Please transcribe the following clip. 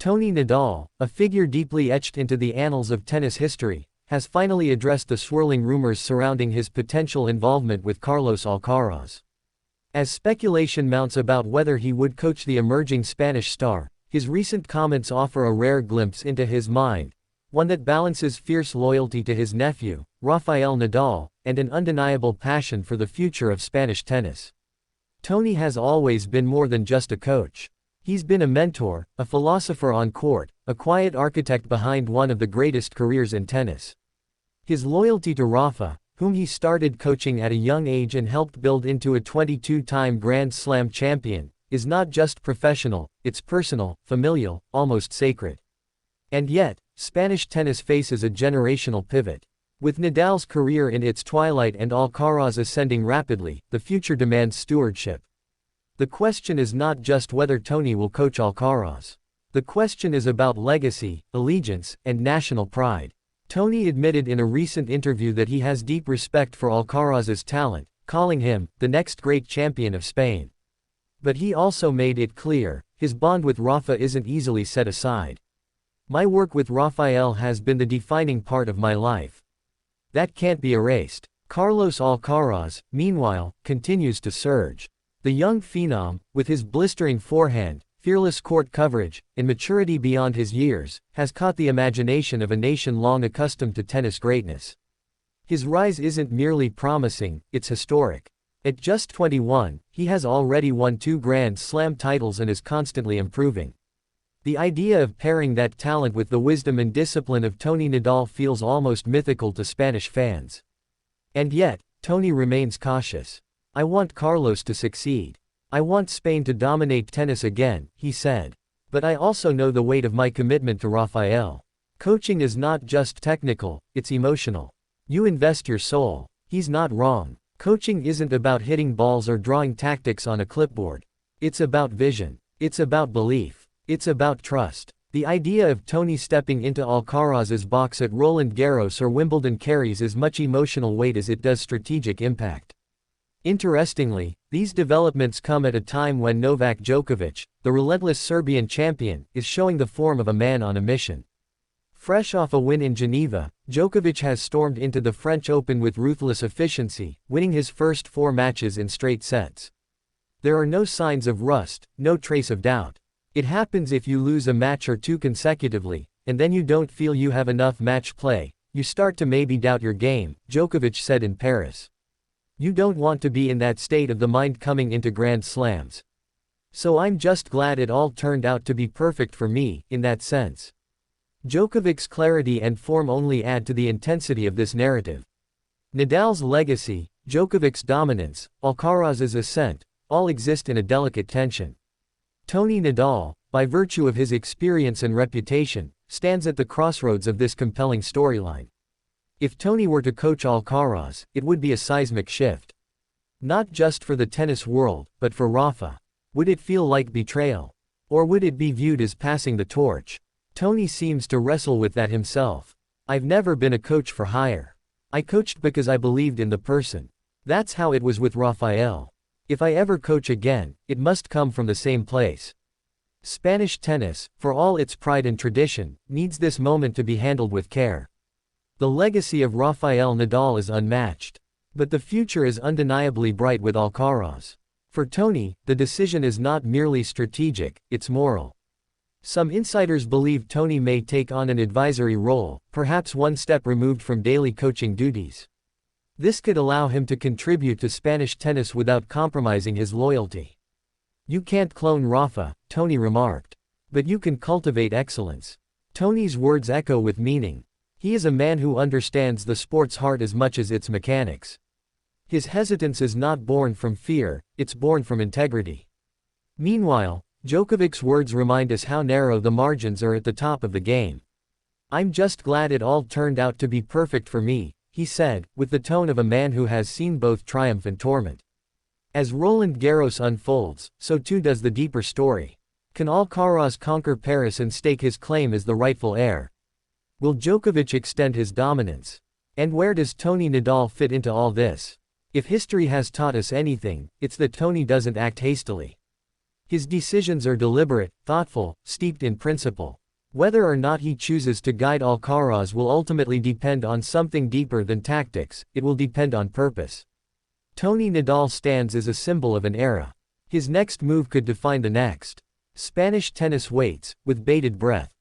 Toni Nadal, a figure deeply etched into the annals of tennis history, has finally addressed the swirling rumors surrounding his potential involvement with Carlos Alcaraz. As speculation mounts about whether he would coach the emerging Spanish star, his recent comments offer a rare glimpse into his mind, one that balances fierce loyalty to his nephew, Rafael Nadal, and an undeniable passion for the future of Spanish tennis. Toni has always been more than just a coach. He's been a mentor, a philosopher on court, a quiet architect behind one of the greatest careers in tennis. His loyalty to Rafa, whom he started coaching at a young age and helped build into a 22-time Grand Slam champion, is not just professional, it's personal, familial, almost sacred. And yet, Spanish tennis faces a generational pivot. With Nadal's career in its twilight and Alcaraz ascending rapidly, the future demands stewardship. The question is not just whether Toni will coach Alcaraz. The question is about legacy, allegiance, and national pride. Toni admitted in a recent interview that he has deep respect for Alcaraz's talent, calling him the next great champion of Spain. But he also made it clear, his bond with Rafa isn't easily set aside. "My work with Rafael has been the defining part of my life. That can't be erased." Carlos Alcaraz, meanwhile, continues to surge. The young phenom, with his blistering forehand, fearless court coverage, and maturity beyond his years, has caught the imagination of a nation long accustomed to tennis greatness. His rise isn't merely promising, it's historic. At just 21, he has already won 2 Grand Slam titles and is constantly improving. The idea of pairing that talent with the wisdom and discipline of Toni Nadal feels almost mythical to Spanish fans. And yet, Toni remains cautious. "I want Carlos to succeed. I want Spain to dominate tennis again," he said. "But I also know the weight of my commitment to Rafael. Coaching is not just technical, it's emotional. You invest your soul." He's not wrong. Coaching isn't about hitting balls or drawing tactics on a clipboard. It's about vision. It's about belief. It's about trust. The idea of Toni stepping into Alcaraz's box at Roland Garros or Wimbledon carries as much emotional weight as it does strategic impact. Interestingly, these developments come at a time when Novak Djokovic, the relentless Serbian champion, is showing the form of a man on a mission. Fresh off a win in Geneva, Djokovic has stormed into the French Open with ruthless efficiency, winning his first 4 matches in straight sets. There are no signs of rust, no trace of doubt. It happens if you lose a match or 2 consecutively, and then you don't feel you have enough match play, you start to maybe doubt your game, Djokovic said in Paris. You don't want to be in that state of the mind coming into Grand Slams. So I'm just glad it all turned out to be perfect for me, in that sense. Djokovic's clarity and form only add to the intensity of this narrative. Nadal's legacy, Djokovic's dominance, Alcaraz's ascent, all exist in a delicate tension. Toni Nadal, by virtue of his experience and reputation, stands at the crossroads of this compelling storyline. If Toni were to coach Alcaraz, it would be a seismic shift. Not just for the tennis world, but for Rafa. Would it feel like betrayal? Or would it be viewed as passing the torch? Toni seems to wrestle with that himself. "I've never been a coach for hire. I coached because I believed in the person. That's how it was with Rafael. If I ever coach again, it must come from the same place." Spanish tennis, for all its pride and tradition, needs this moment to be handled with care. The legacy of Rafael Nadal is unmatched. But the future is undeniably bright with Alcaraz. For Toni, the decision is not merely strategic, it's moral. Some insiders believe Toni may take on an advisory role, perhaps one step removed from daily coaching duties. This could allow him to contribute to Spanish tennis without compromising his loyalty. "You can't clone Rafa," Toni remarked. "But you can cultivate excellence." Toni's words echo with meaning. He is a man who understands the sport's heart as much as its mechanics. His hesitance is not born from fear, it's born from integrity. Meanwhile, Djokovic's words remind us how narrow the margins are at the top of the game. "I'm just glad it all turned out to be perfect for me," he said, with the tone of a man who has seen both triumph and torment. As Roland Garros unfolds, so too does the deeper story. Can Alcaraz conquer Paris and stake his claim as the rightful heir? Will Djokovic extend his dominance? And where does Toni Nadal fit into all this? If history has taught us anything, it's that Toni doesn't act hastily. His decisions are deliberate, thoughtful, steeped in principle. Whether or not he chooses to guide Alcaraz will ultimately depend on something deeper than tactics, it will depend on purpose. Toni Nadal stands as a symbol of an era. His next move could define the next. Spanish tennis waits, with bated breath.